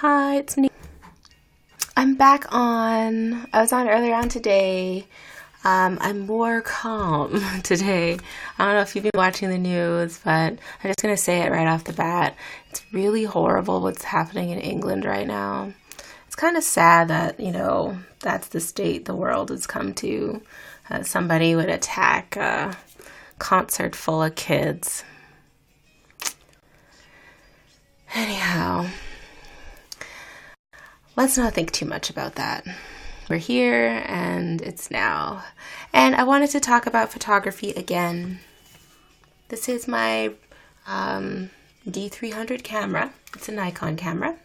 Hi, it's Monique. I'm back on. I was on earlier on today. I'm more calm today. I don't know if you've been watching the news, but I'm just going to say it right off the bat. It's really horrible what's happening in England right now. It's kind of sad that, that's the state the world has come to. Somebody would attack a concert full of kids. Anyhow, let's not think too much about that. We're here and it's now. And I wanted to talk about photography again. This is my D300 camera. It's a Nikon camera.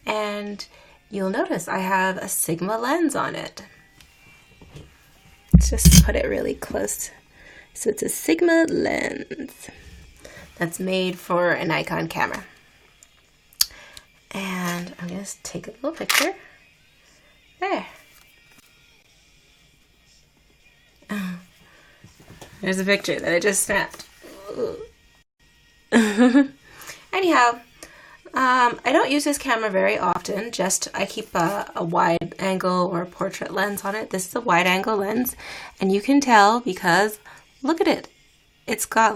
And you'll notice I have a Sigma lens on it. Let's just put it really close. So it's a Sigma lens that's made for a Nikon camera. And I'm going to take a little picture. There. There's a picture that I just snapped. Anyhow, I don't use this camera very often. I keep a wide angle or portrait lens on it. This is a wide angle lens. And you can tell because, look at it. It's got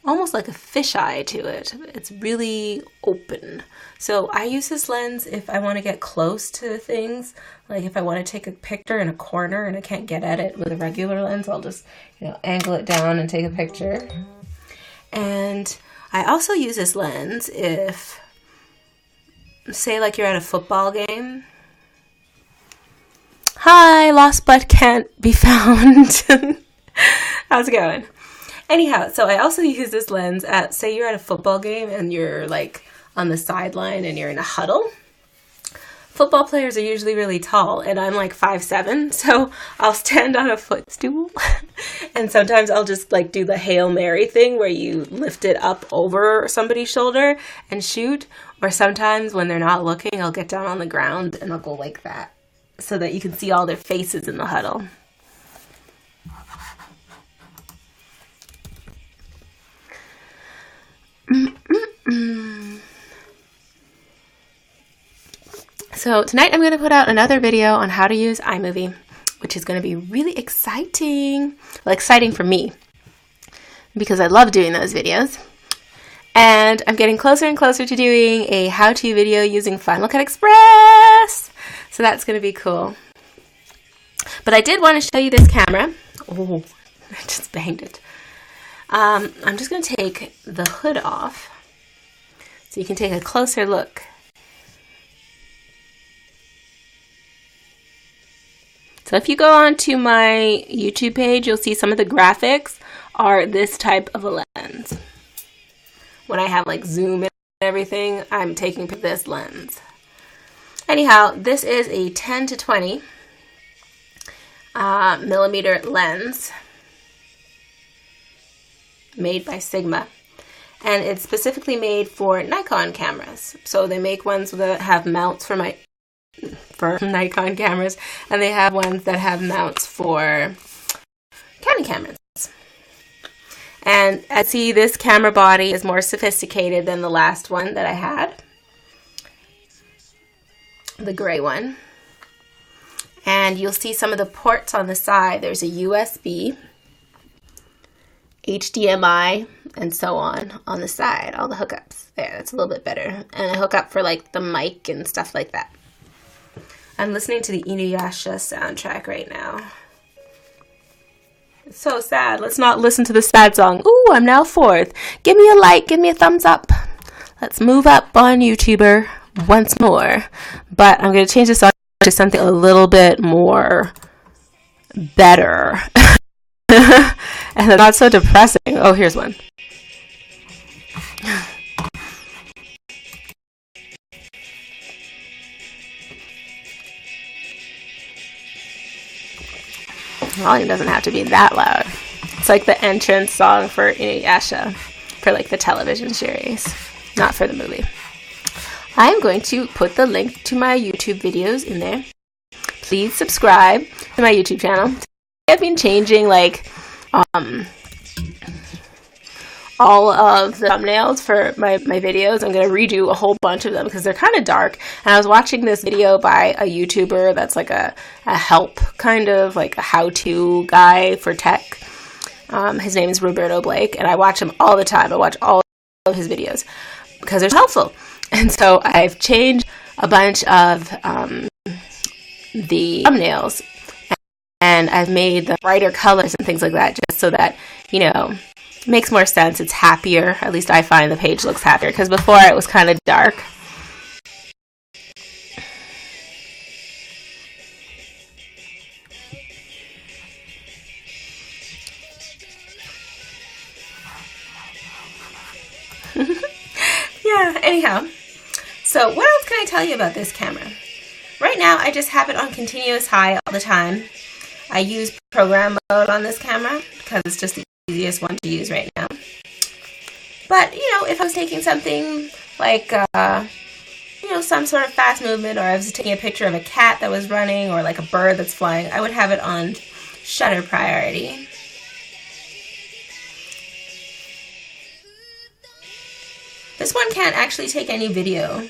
almost like a fisheye to it. It's really open. So I use this lens if I want to get close to things. Like if I want to take a picture in a corner and I can't get at it with a regular lens, I'll just, angle it down and take a picture. And I also use this lens if, say like you're at a football game. Hi, lost but can't be found. How's it going? Anyhow, so I also use this lens at, say you're at a football game and you're like on the sideline and you're in a huddle. Football players are usually really tall and I'm like 5'7", so I'll stand on a footstool and sometimes I'll just like do the Hail Mary thing where you lift it up over somebody's shoulder and shoot. Or sometimes when they're not looking, I'll get down on the ground and I'll go like that so that you can see all their faces in the huddle. So tonight I'm going to put out another video on how to use iMovie, which is going to be really exciting. Well, exciting for me because I love doing those videos. And I'm getting closer and closer to doing a how-to video using Final Cut Express. So that's going to be cool. But I did want to show you this camera. Oh, I just banged it. I'm just going to take the hood off so you can take a closer look. So if you go onto my YouTube page, you'll see some of the graphics are this type of a lens. When I have like zoom and everything, I'm taking this lens. Anyhow, this is a 10 to 20 millimeter lens made by Sigma. And it's specifically made for Nikon cameras. So they make ones that have mounts for Nikon cameras, and they have ones that have mounts for Canon cameras. And I see this camera body is more sophisticated than the last one that I had, the gray one. And you'll see some of the ports on the side. There's a USB, HDMI, and so on the side, all the hookups. There, that's a little bit better. And a hookup for like the mic and stuff like that. I'm listening to the Inuyasha soundtrack right now. It's so sad. Let's not listen to the sad song. Ooh, I'm now fourth. Give me a like, give me a thumbs up. Let's move up on YouTuber once more. But I'm going to change this song to something a little bit more better. And not so depressing. Oh, here's one. Volume doesn't have to be that loud. It's like the entrance song for Inuyasha, for like the television series, not for the movie. I'm going to put the link to my YouTube videos in there. Please subscribe to my YouTube channel. I've been changing like all of the thumbnails for my videos. I'm going to redo a whole bunch of them because they're kind of dark. And I was watching this video by a YouTuber that's like a help, kind of like a how-to guy for tech. His name is Roberto Blake, and I watch him all the time. I watch all of his videos because they're helpful. And so I've changed a bunch of the thumbnails, and I've made the brighter colors and things like that, just so that, you know, it makes more sense. It's happier. At least I find the page looks happier, because before it was kind of dark. Yeah, anyhow. So what else can I tell you about this camera? Right now, I just have it on continuous high all the time. I use program mode on this camera because it's just the easiest one to use right now. But, you know, if I was taking something like, you know, some sort of fast movement, or I was taking a picture of a cat that was running, or like a bird that's flying, I would have it on shutter priority. This one can't actually take any video,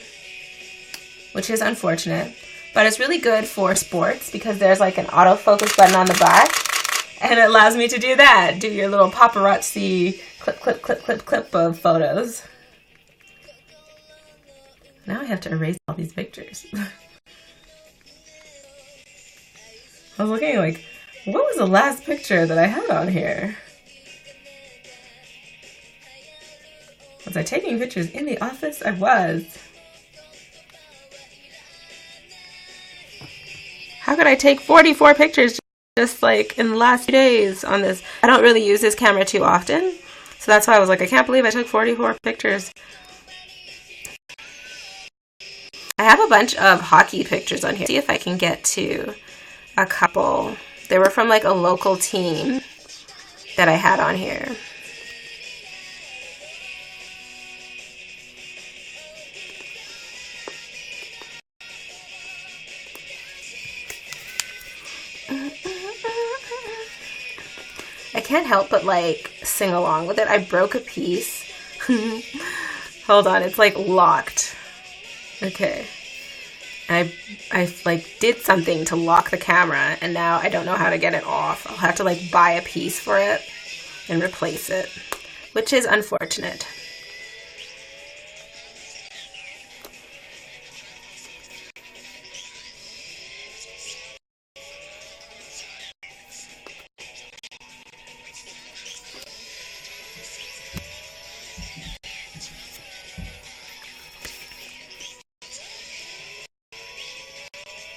which is unfortunate. But it's really good for sports because there's like an autofocus button on the back, and it allows me to do that. Do your little paparazzi clip, clip, clip, clip, clip of photos. Now I have to erase all these pictures. I was looking like, what was the last picture that I had on here? Was I taking pictures in the office? I was. How could I take 44 pictures just like in the last few days on this? I don't really use this camera too often, so that's why I was like, I can't believe I took 44 pictures. I have a bunch of hockey pictures on here. See if I can get to a couple. They were from like a local team that I had on here. I can't help but like sing along with it. I broke a piece. Hold on, it's like locked. Okay. I like did something to lock the camera, and now I don't know how to get it off. I'll have to like buy a piece for it and replace it, which is unfortunate.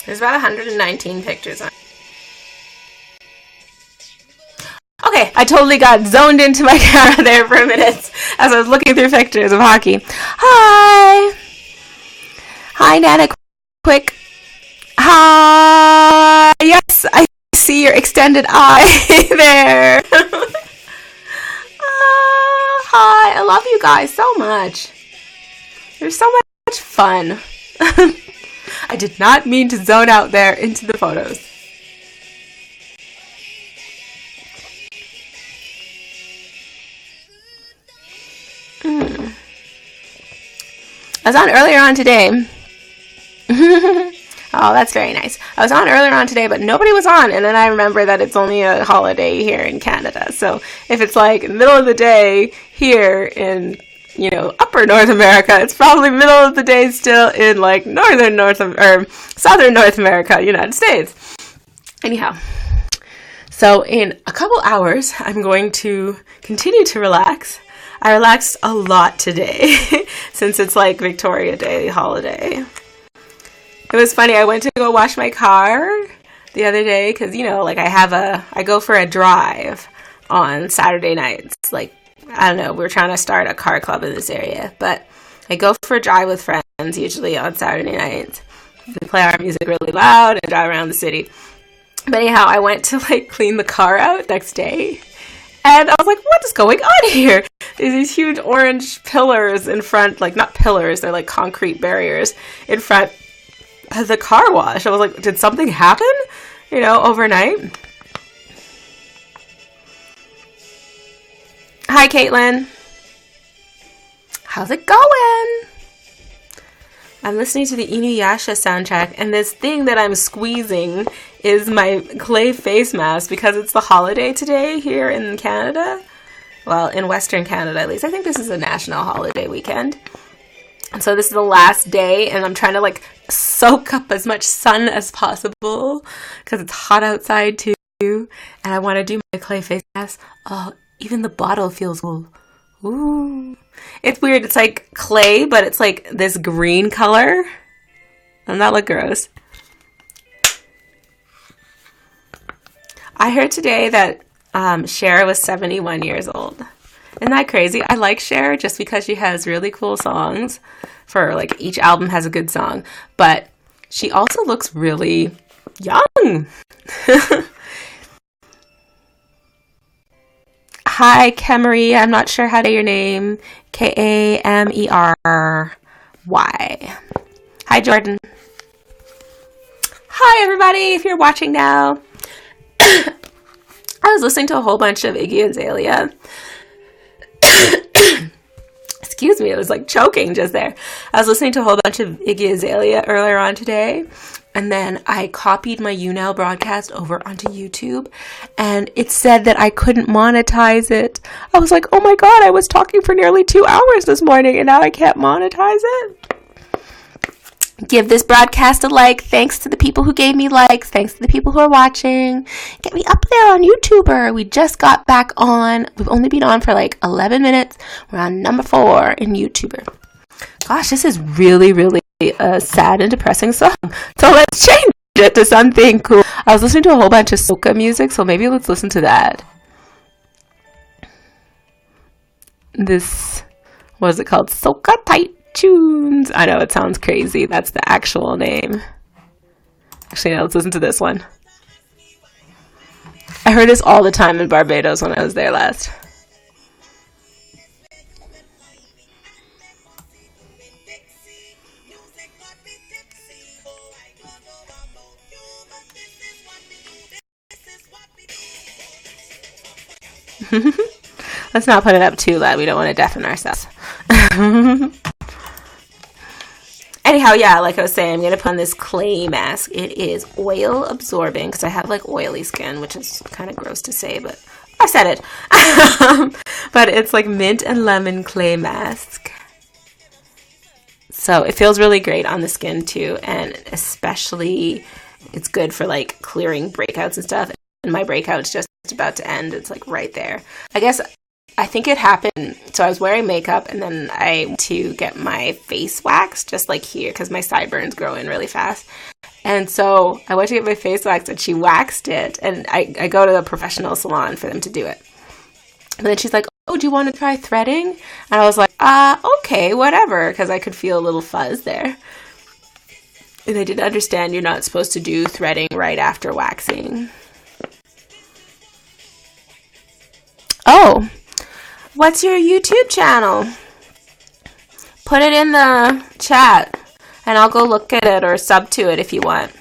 There's about 119 pictures on. Okay, I totally got zoned into my camera there for a minute as I was looking through pictures of hockey. Hi! Hi, Nana. Quick. Hi! Yes, I see your extended eye there. Hi, I love you guys so much. You're so much fun. I did not mean to zone out there into the photos. I was on earlier on today. Oh, that's very nice. I was on earlier on today, but nobody was on. And then I remember that it's only a holiday here in Canada. So if it's like middle of the day here in, you know, upper North America, it's probably middle of the day still in like southern North America, United States. Anyhow, so in a couple hours, I'm going to continue to relax. I relaxed a lot today since it's like Victoria Day holiday. It was funny. I went to go wash my car the other day because, you know, like I go for a drive on Saturday nights. Like, I don't know, we're trying to start a car club in this area, but I go for a drive with friends usually on Saturday nights. We play our music really loud and drive around the city. But anyhow, I went to like clean the car out next day, and I was like, what is going on here? There's these huge orange pillars in front, like not pillars, they're like concrete barriers in front of the car wash. I was like, did something happen, overnight? Hi, Caitlin. How's it going? I'm listening to the Inuyasha soundtrack, and this thing that I'm squeezing is my clay face mask because it's the holiday today here in Canada. Well, in Western Canada at least. I think this is a national holiday weekend. And so this is the last day, and I'm trying to like soak up as much sun as possible because it's hot outside too. And I want to do my clay face mask. Oh, even the bottle feels cool. Ooh. It's weird. It's like clay, but it's like this green color. Doesn't that look gross? I heard today that Cher was 71 years old. Isn't that crazy? I like Cher just because she has really cool songs. For like each album has a good song, but she also looks really young. Hi, Kemery. I'm not sure how to say your name. Kamery. Hi, Jordan. Hi, everybody. If you're watching now, I was listening to a whole bunch of Iggy Azalea. Excuse me, I was like choking just there. I was listening to a whole bunch of Iggy Azalea earlier on today, and then I copied my YouNow broadcast over onto YouTube, and it said that I couldn't monetize it. I was like, oh my god, I was talking for nearly 2 hours this morning, and now I can't monetize it? Give this broadcast a like. Thanks to the people who gave me likes. Thanks to the people who are watching. Get me up there on YouTuber. We just got back on. We've only been on for like 11 minutes. We're on number 4 in YouTuber. Gosh, this is really, really a sad and depressing song. So let's change it to something cool. I was listening to a whole bunch of soca music, so maybe let's listen to that. This, what is it called? Soca Tight Tunes. I know it sounds crazy. That's the actual name. Actually, no, let's listen to this one. I heard this all the time in Barbados when I was there last. Let's not put it up too loud. We don't want to deafen ourselves. Anyhow, yeah, like I was saying, I'm going to put on this clay mask. It is oil absorbing because I have like oily skin, which is kind of gross to say, but I said it. But it's like mint and lemon clay mask. So it feels really great on the skin too, and especially it's good for like clearing breakouts and stuff. And my breakout's just about to end. It's like right there. I think it happened. So I was wearing makeup, and then I went to get my face waxed just like here because my sideburns grow in really fast. And so I went to get my face waxed, and she waxed it. And I go to the professional salon for them to do it. And then she's like, oh, do you want to try threading? And I was like, okay, whatever, because I could feel a little fuzz there. And I didn't understand you're not supposed to do threading right after waxing. Oh, what's your YouTube channel? Put it in the chat and I'll go look at it or sub to it if you want.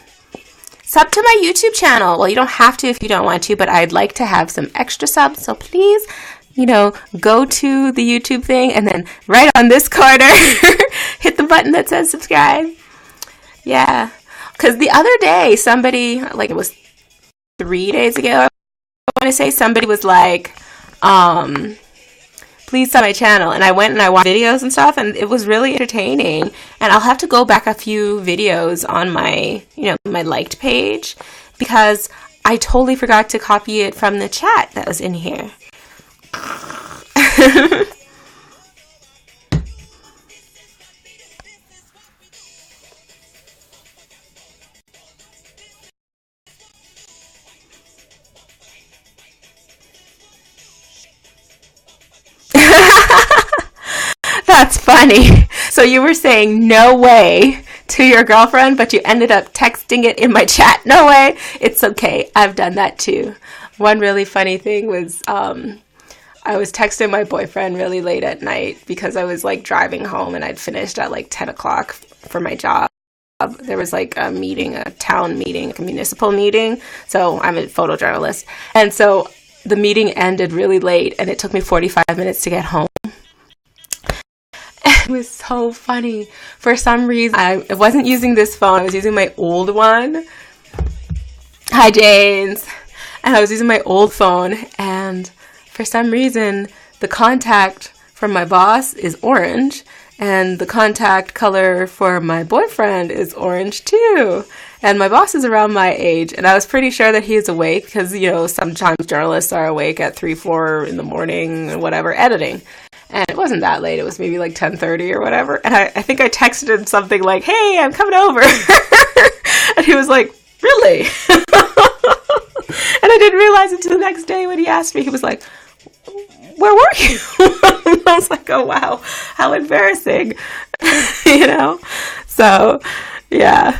Sub to my YouTube channel. Well, you don't have to if you don't want to, but I'd like to have some extra subs. So please, go to the YouTube thing and then right on this corner, hit the button that says subscribe. Yeah. Because the other day, somebody, like it was 3 days ago, I want to say, somebody was like, please sub my channel, and I went and I watched videos and stuff, and it was really entertaining. And I'll have to go back a few videos on my my liked page because I totally forgot to copy it from the chat that was in here. That's funny. So you were saying no way to your girlfriend, but you ended up texting it in my chat. No way. It's okay. I've done that too. One really funny thing was I was texting my boyfriend really late at night because I was like driving home and I'd finished at like 10 o'clock for my job. There was like a meeting, a town meeting, a municipal meeting. So I'm a photojournalist. And so the meeting ended really late and it took me 45 minutes to get home. It was so funny. For some reason, I wasn't using this phone. I was using my old one. Hi, James. And I was using my old phone, and for some reason, the contact from my boss is orange, and the contact color for my boyfriend is orange too. And my boss is around my age, and I was pretty sure that he is awake because, you know, sometimes journalists are awake at 3, 4 in the morning or whatever, editing. And it wasn't that late. It was maybe like 10:30 or whatever. And I think I texted him something like, "Hey, I'm coming over." And he was like, "Really?" And I didn't realize until the next day when he asked me. He was like, "Where were you?" I was like, "Oh, wow. How embarrassing." You know? So, yeah.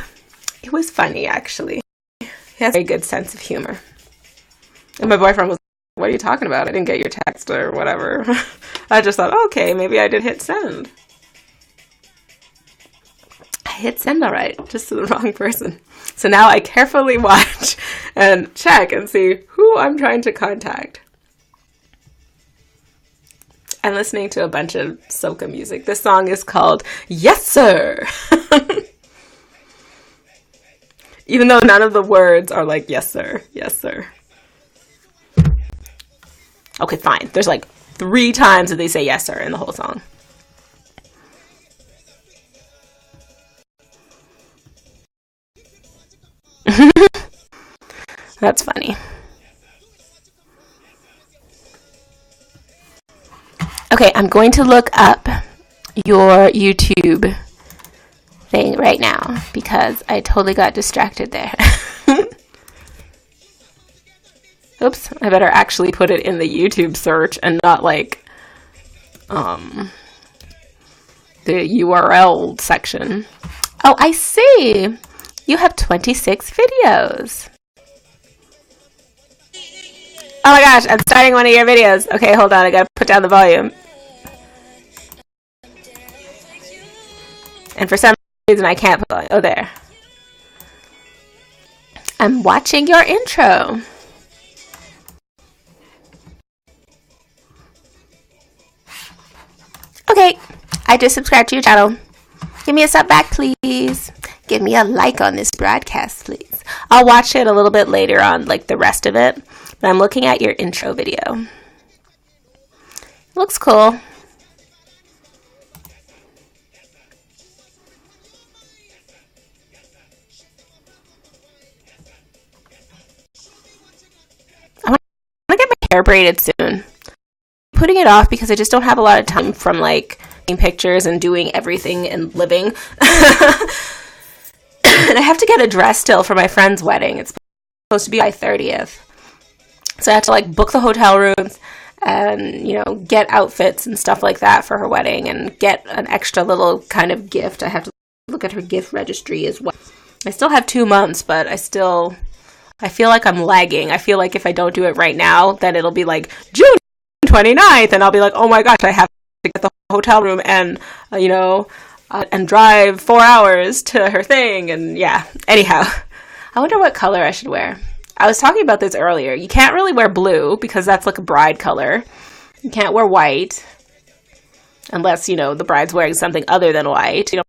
It was funny, actually. He has a very good sense of humor. And my boyfriend was like, "What are you talking about? I didn't get your text," or whatever. I just thought, okay, maybe I did hit send. I hit send all right, just to the wrong person. So now I carefully watch and check and see who I'm trying to contact. I'm listening to a bunch of soca music. This song is called Yes Sir. Even though none of the words are like yes sir, yes sir. Okay, fine. There's like 3 times that they say yes sir in the whole song. That's funny. Okay, I'm going to look up your YouTube thing right now because I totally got distracted there. Oops, I better actually put it in the YouTube search and not like the URL section. Oh, I see. You have 26 videos. Oh my gosh, I'm starting one of your videos. Okay, hold on, I gotta put down the volume. And for some reason I can't put volume. Oh, there. I'm watching your intro. Okay, I just subscribed to your channel. Give me a sub back, please. Give me a like on this broadcast, please. I'll watch it a little bit later on, like the rest of it. But I'm looking at your intro video. Looks cool. I want to get my hair braided soon. Putting it off because I just don't have a lot of time from like taking pictures and doing everything and living. And I have to get a dress still for my friend's wedding. It's supposed to be my 30th. So I have to like book the hotel rooms and, you know, get outfits and stuff like that for her wedding and get an extra little kind of gift. I have to look at her gift registry as well. I still have 2 months, but I feel like I'm lagging. I feel like if I don't do it right now, then it'll be like June 29th and I'll be like, oh my gosh, I have to get the hotel room and, and drive 4 hours to her thing. And yeah, anyhow, I wonder what color I should wear. I was talking about this earlier. You can't really wear blue because that's like a bride color. You can't wear white unless, you know, the bride's wearing something other than white. You know,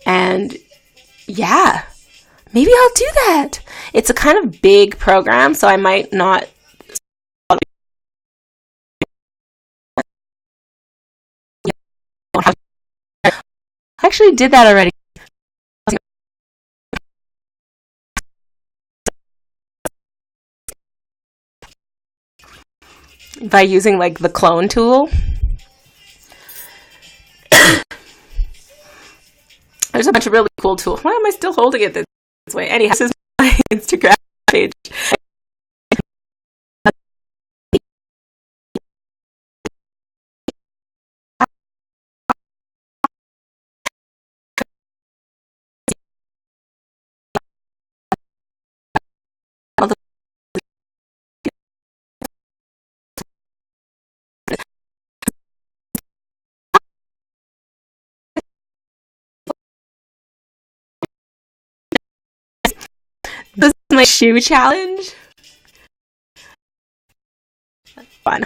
And yeah, maybe I'll do that. It's a kind of big program, so I might not. I actually did that already by using like the clone tool. There's a bunch of really cool tools. Why am I still holding it this way? Anyhow, this is my Instagram page. This is my shoe challenge. Fun.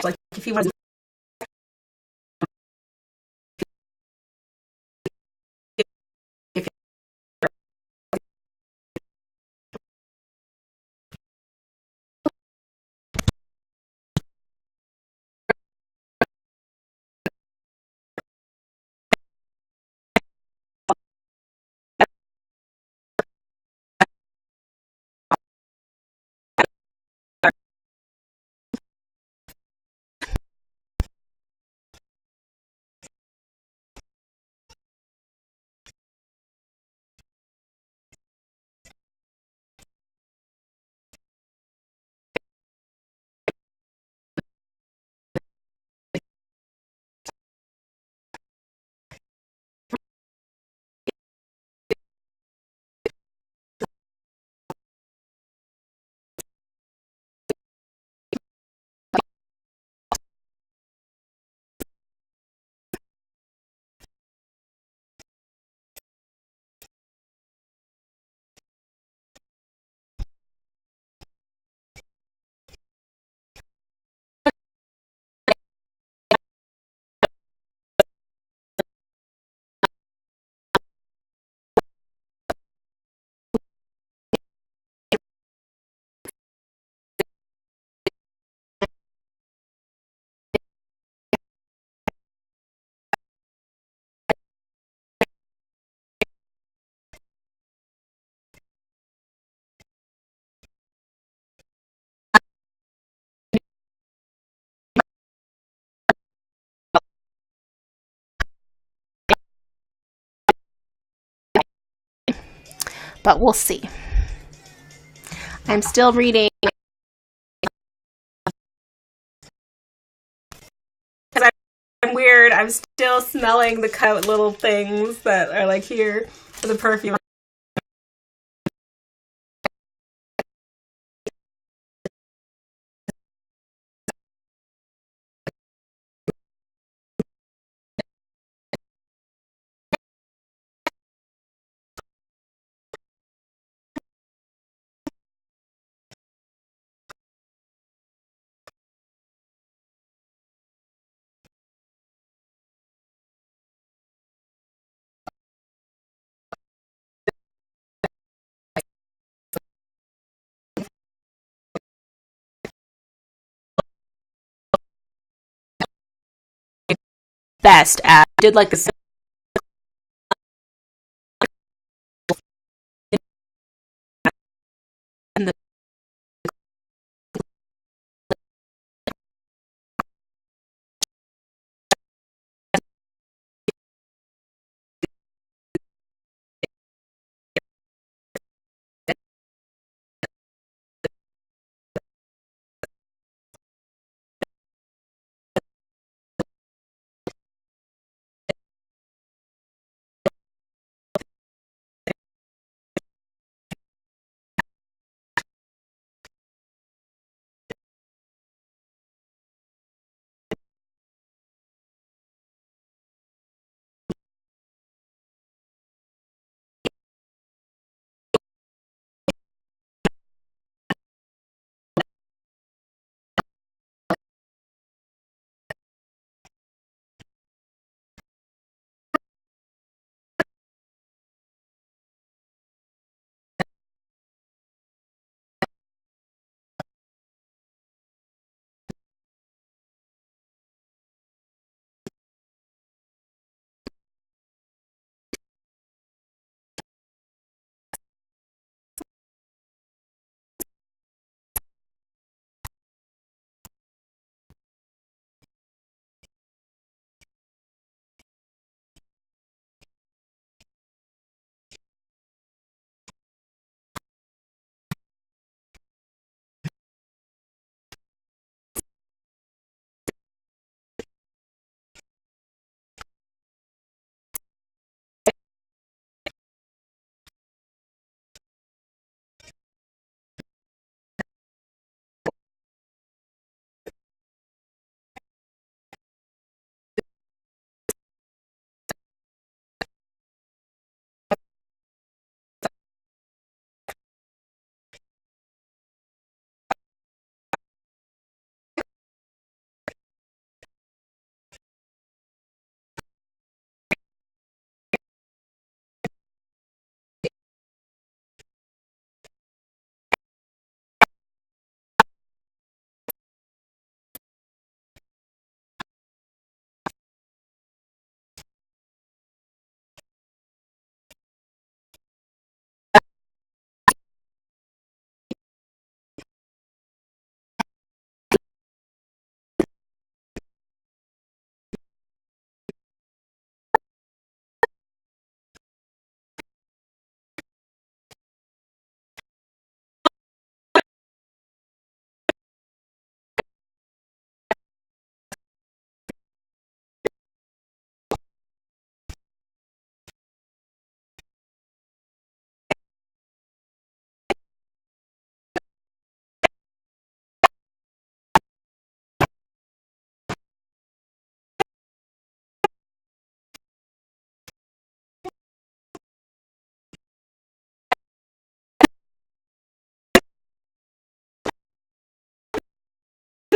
Like if you want to, if but we'll see. I'm still reading because I'm weird. I'm still smelling the little things that are like here for the perfume. best at. I did like a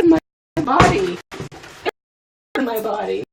my body. My body.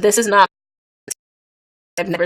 This is not, I've never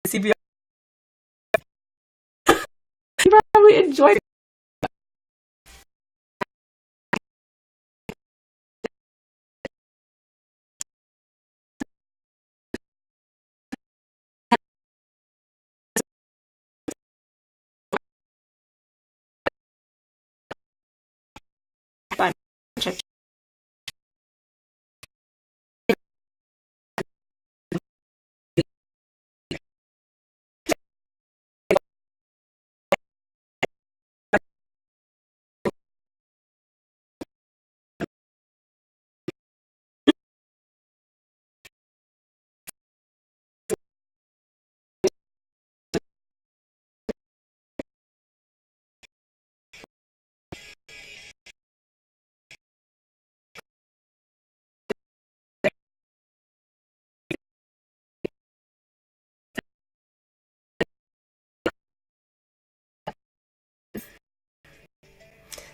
CBR. You probably enjoyed it.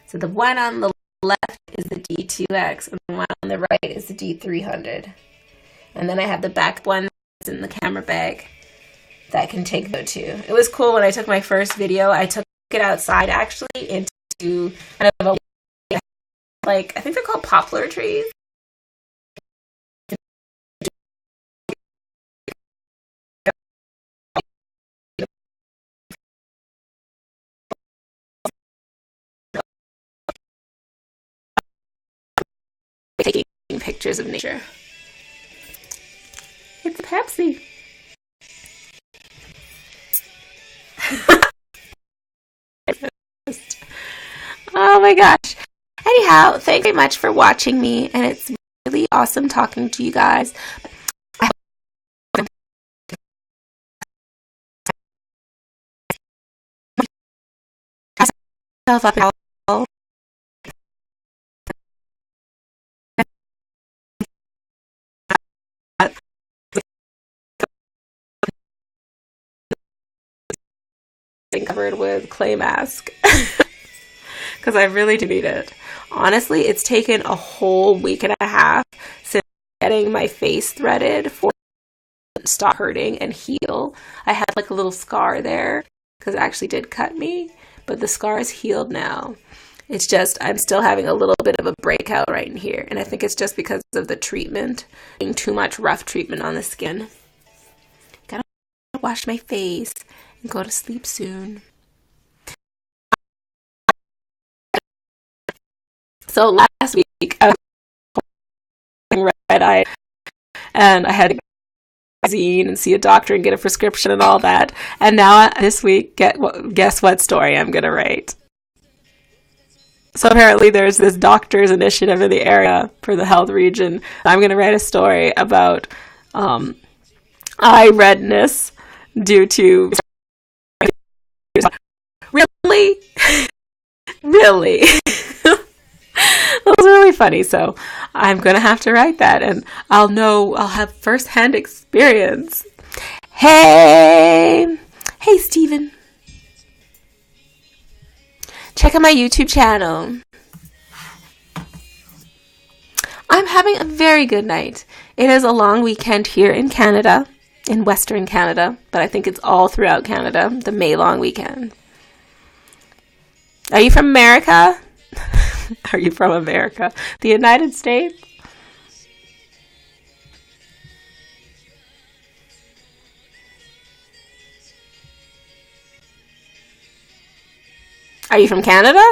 So the one on the left is the D2X, and the one on the right is the D300. And then I have the back one that's in the camera bag that can take photo too. It was cool when I took my first video. I took it outside actually into kind of a, like, I think they're called poplar trees. Taking pictures of nature. It's a Pepsi. Oh my gosh. Anyhow, thank you very much for watching me, and it's really awesome talking to you guys. I hope up covered with clay mask because I really do need it. Honestly, it's taken a whole week and a half since getting my face threaded for it to stop hurting and heal. I had like a little scar there because it actually did cut me, but the scar is healed now. It's just I'm still having a little bit of a breakout right in here, and I think it's just because of the treatment, being too much rough treatment on the skin. Gotta wash my face and go to sleep soon. So last week I was red-eyed, and I had to magazine and see a doctor and get a prescription and all that. And now this week, guess what story I'm gonna write? So apparently there's this doctor's initiative in the area for the health region. I'm gonna write a story about eye redness due to really. That was really funny, so I'm gonna have to write that, and I'll have first-hand experience. Hey Steven, check out my YouTube channel. I'm having a very good night. It is a long weekend here in Canada, in Western Canada, but I think it's all throughout Canada, the May long weekend. Are you from America? Are you from America? The United States? Are you from Canada?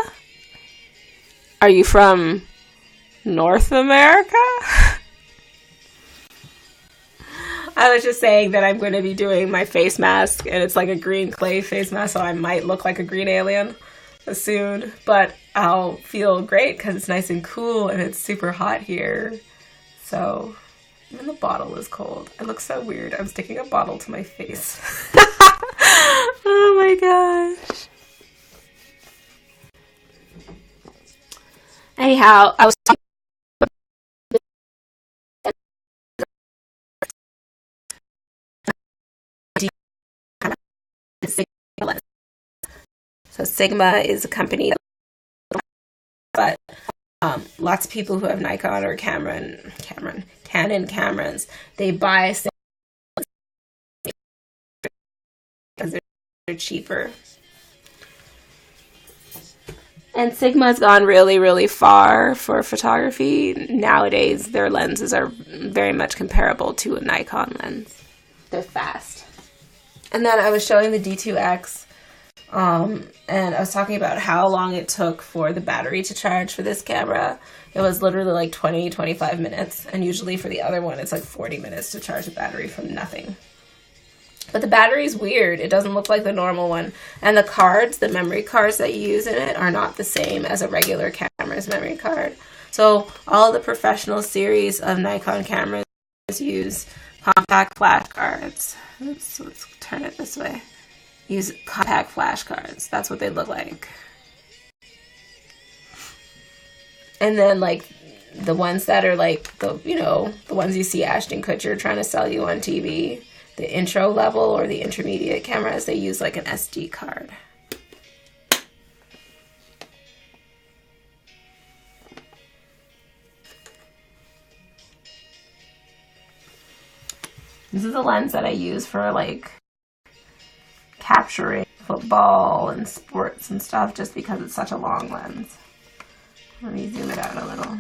Are you from North America? I was just saying that I'm going to be doing my face mask, and it's like a green clay face mask, so I might look like a green alien soon, but I'll feel great because it's nice and cool and it's super hot here. So even the bottle is cold. I look so weird. I'm sticking a bottle to my face. Oh my gosh. Anyhow, I was talking about So Sigma is a company, but lots of people who have Nikon or Canon cameras, they buy cheaper. And Sigma's gone really, really far for photography. Nowadays, their lenses are very much comparable to a Nikon lens. They're fast. And then I was showing the D2X, and I was talking about how long it took for the battery to charge for this camera. It was literally like 20-25 minutes, and usually for the other one, it's like 40 minutes to charge a battery from nothing. But the battery's weird. It doesn't look like the normal one. And the cards, the memory cards that you use in it are not the same as a regular camera's memory card. So all the professional series of Nikon cameras use compact flash cards. Oops, let's turn it this way. Use compact flash cards. That's what they look like. And then like the ones that are like the, you know, the ones you see Ashton Kutcher trying to sell you on TV, the intro level or the intermediate cameras, they use like an SD card. This is a lens that I use for like capturing football and sports and stuff just because it's such a long lens. Let me zoom it out a little.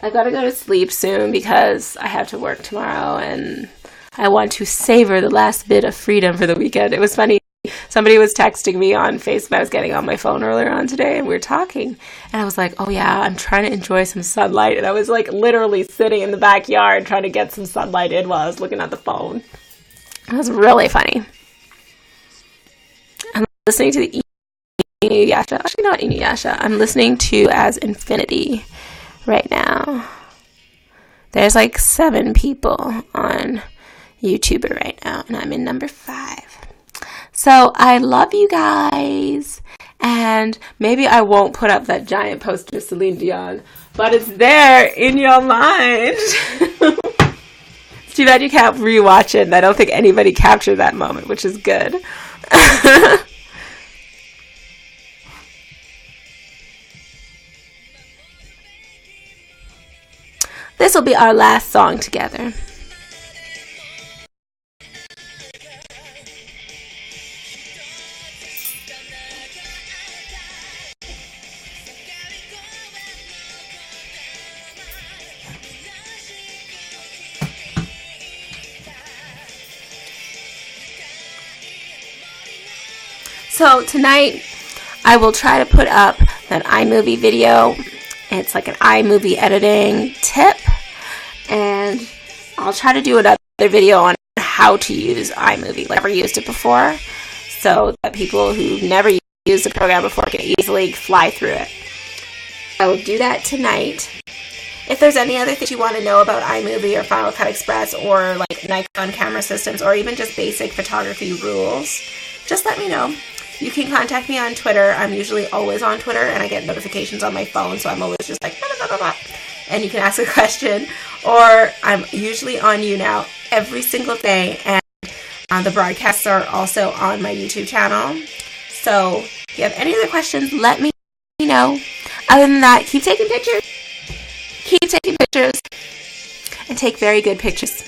I gotta go to sleep soon because I have to work tomorrow and I want to savor the last bit of freedom for the weekend. It was funny. Somebody was texting me on Facebook. I was getting on my phone earlier on today and we were talking. And I was like, oh yeah, I'm trying to enjoy some sunlight. And I was like literally sitting in the backyard trying to get some sunlight in while I was looking at the phone. It was really funny. I'm listening to the Inuyasha. Actually, not Inuyasha. I'm listening to As Infinity right now. There's like 7 people on YouTube right now, and I'm in number 5. So I love you guys, and maybe I won't put up that giant poster of Celine Dion, but it's there in your mind. It's too bad you can't rewatch it, and I don't think anybody captured that moment, which is good. This will be our last song together. So tonight I will try to put up that iMovie video. It's like an iMovie editing tip, and I'll try to do another video on how to use iMovie, like I've never used it before, so that people who never used the program before can easily fly through it. I will do that tonight. If there's any other things you want to know about iMovie or Final Cut Express or like Nikon camera systems or even just basic photography rules, just let me know. You can contact me on Twitter. I'm usually always on Twitter, and I get notifications on my phone, so I'm always just like, blah, blah, blah, blah. And you can ask a question. Or I'm usually on YouNow every single day, and the broadcasts are also on my YouTube channel. So if you have any other questions, let me know. Other than that, keep taking pictures. Keep taking pictures. And take very good pictures.